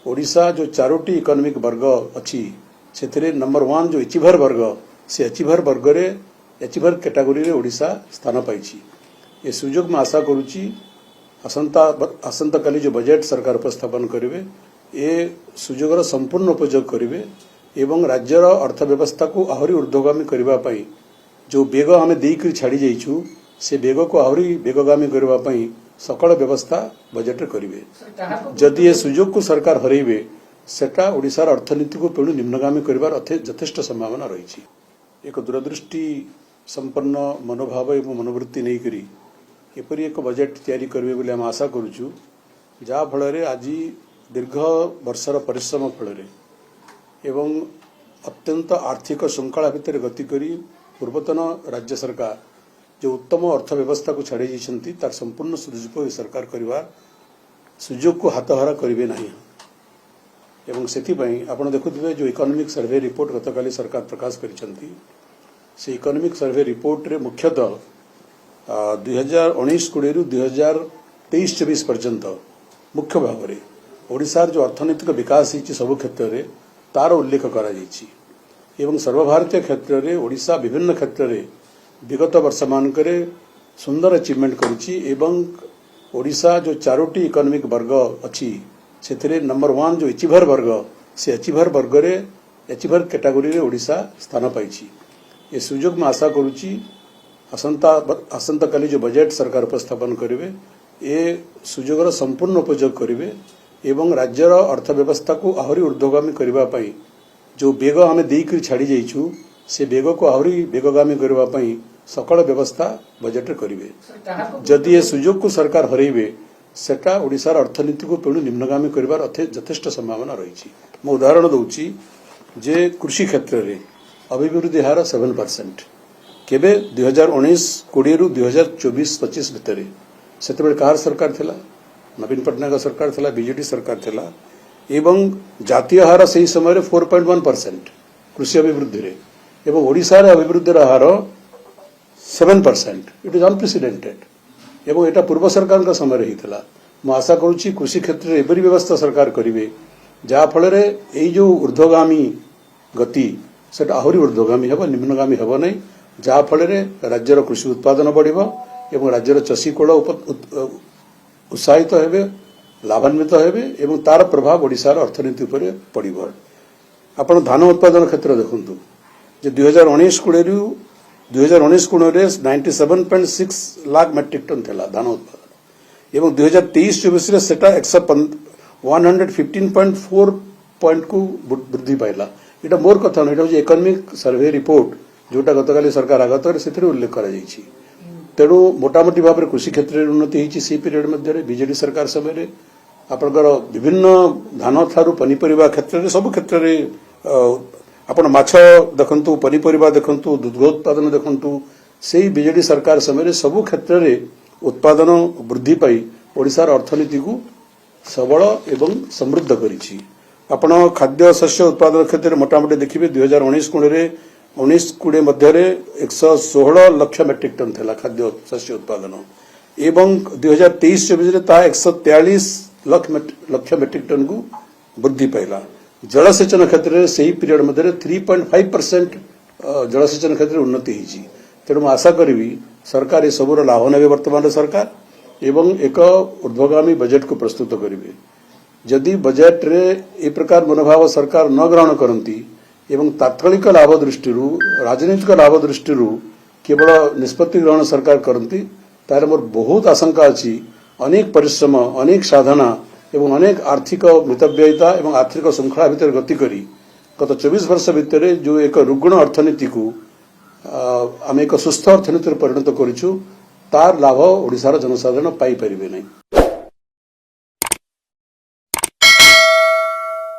ओडिशा जो चारोटी इकोनॉमिक वर्ग अच्छी से नंबर 1 जो एचिभर वर्ग से एचिभर वर्ग रे एचिभर कैटेगोरी रे ओडिशा स्थान पाई ये सुजोग में आशा करुच्ची आसंता काली जो बजेट सरकार उपस्थापन करेंगे ये सुजोगर संपूर्ण उपयोग करेंगे एवं राज्यर अर्थव्यवस्था को आहरी ऊर्ध्वगामी करने जो बेग आम देकर छाड़ी जाइछु से बेग को आहरी बेगगामी करने सकल व्यवस्था बजेट करेंगे जदि ये सुजोग को सरकार हरइबे सेटा ओडिशार अर्थनीति को पुणी निम्नगामी कर यथेष्ट संभावना रही एक दूरदृष्टि संपन्न मनोभाव एवं मनोवृत्ति नहीं करी एपरी एक बजेट तैयारी करेंगे बोले आम आशा करुचु जहाँ फल आज दीर्घ वर्षर परिश्रम फल एवं अत्यंत आर्थिक श्रृंखला भितर गति करी पूर्वतन राज्य सरकार जो उत्तम अर्थव्यवस्था को छाड़ी जाइछंती तार संपूर्ण सुदुपयोग सरकार करिवार सुजोग को हाथहरा करेंगे नहीं एवं सेथिपाई आपण देखुथिबे जो इकोनॉमिक सर्वे रिपोर्ट गतकाली सरकार प्रकाश करिसंती से इकोनॉमिक सर्वे रिपोर्ट रे मुख्यतः 2019-20 रु 2023-24 पर्यंत मुख्य भाव में ओडिशार जो अर्थनैतिक विकास होती सब क्षेत्र में तार उल्लेख करा जाइछि एवं सर्वभारतीय क्षेत्र में ओडिशा विभिन्न क्षेत्र में विगत वर्ष मानकरे सुंदर अचीवमेंट करिछि एवं ओडिशा जो चारोटी इकोनॉमिक वर्ग अच्छी से नंबर 1 जो एचिभर वर्ग से एचिभर वर्ग रे एचिभर कैटेगोरी रे ओडिशा स्थान पाई ये सुजोग में आशा करुच्ची आसंता काली जो बजेट सरकार उपस्थापन करेंगे ये सुजोगर संपूर्ण उपयोग करेंगे एवं राज्यर अर्थव्यवस्था को आहरी ऊर्ध्वगामी करने जो बेग आम देकर छाड़ी जाइछु से बेग को आहरी बेगगामी करने सकल व्यवस्था बजेट करेंगे जदि ये सुजोग को सरकार हरइबे सेटा ओडिशार अर्थनीति को पुणी निम्नगामी कर यथेष्ट संभावना रही मैं उदाहरण दूची जे कृषि क्षेत्र में अभिवृद्धि हार 7% केबे 2019-20 रु 2024-25 भितर से कहार सरकार थिला नवीन पट्टनायक सरकार थिला बीजेडी सरकार थिला एवं जातीय हार से समय 4.1% कृषि अभिवृद्धि रे एवं ओडिशा रे अभिवृद्धि हार 7%। इट इज अनप्रेसिडेंटेड एवं एटा पूर्व सरकार का समय रही थिला मैं आशा करुच्ची कृषि क्षेत्र में एबरी व्यवस्था सरकार करेंगे जहाँ फल यही जो ऊर्ध्वगामी गति से आहरी ऊर्ध्वगामी हेब निम्नगामी हेब नहीं जहाँ फल राज्यर कृषि उत्पादन बढ़िबो एवं राज्यर चाषी कूल उत्साहित हेबे लाभान्वित हेबे एवं तार प्रभाव ओडिशार अर्थनीति उपर पड़िबो आपण धान उत्पादन क्षेत्र देखंतु जे 2019-20 रु 2019-20 रे 97.6 लाख मेट्रिक टन थिला धान उत्पादन एवं 2023-24 रे सेटा 115.4 पॉइंट को वृद्धि पाइला एटा मोर कथा न एटा इकोनॉमिक सर्वे रिपोर्ट जोटा गतकाली सरकार आगत से उल्लेख कर तेणु मोटामोटी भाव में कृषि क्षेत्र में उन्नति होती सी पीरियड मध्य बीजेडी सरकार समय आपंकर विभिन्न धान थारू पनीपरिया क्षेत्र में सब क्षेत्र में आपण माछ देखंतु पनीपरिया देखंतु दुग्धोत्पादन देखंतु से बीजेडी सरकार समय सबु क्षेत्र में उत्पादन वृद्धि पाई ओडिशार अर्थनीति को सबल एवं समृद्ध करिछि आपण खाद्य शस्य उत्पादन क्षेत्र में मोटामोटी देखिए 2019-20 मध्य 116 लाख मेट्रिक टन थिला खाद्य शस्य उत्पादन एवं 2023-24 ता 143 लाख मेट्रिक टन को वृद्धि पाइला जलसेचन क्षेत्र में सही पीरियड मध्य 3.5% जलसेचन क्षेत्र में उन्नति होती तेणु मैं आशा करी सरकार ये सबूर लाभ ने वर्तमान सरकार एवं एक ऊर्ध्वगामी बजेट को प्रस्तुत करेंगे जदि बजेट रे ए प्रकार मनोभाव सरकार न ग्रहण करती एवं तात्कालिक लाभ दृष्टि राजनीतिक लाभ दृष्टि केवल निष्पत्ति ग्रहण सरकार करती तार मोर बहुत आशंका अच्छी अनेक परिश्रम अनेक साधना एवं अनेक आर्थिक मितव्ययिता एवं आर्थिक श्रृंखला भितर गति करी गत 24 वर्ष भितर जो एक रुग्ण अर्थनीति को आम एक सुस्थ अर्थनीति परिणत करूँ तार लाभ ओडिशार जनसाधारण पाई परिबे नहीं।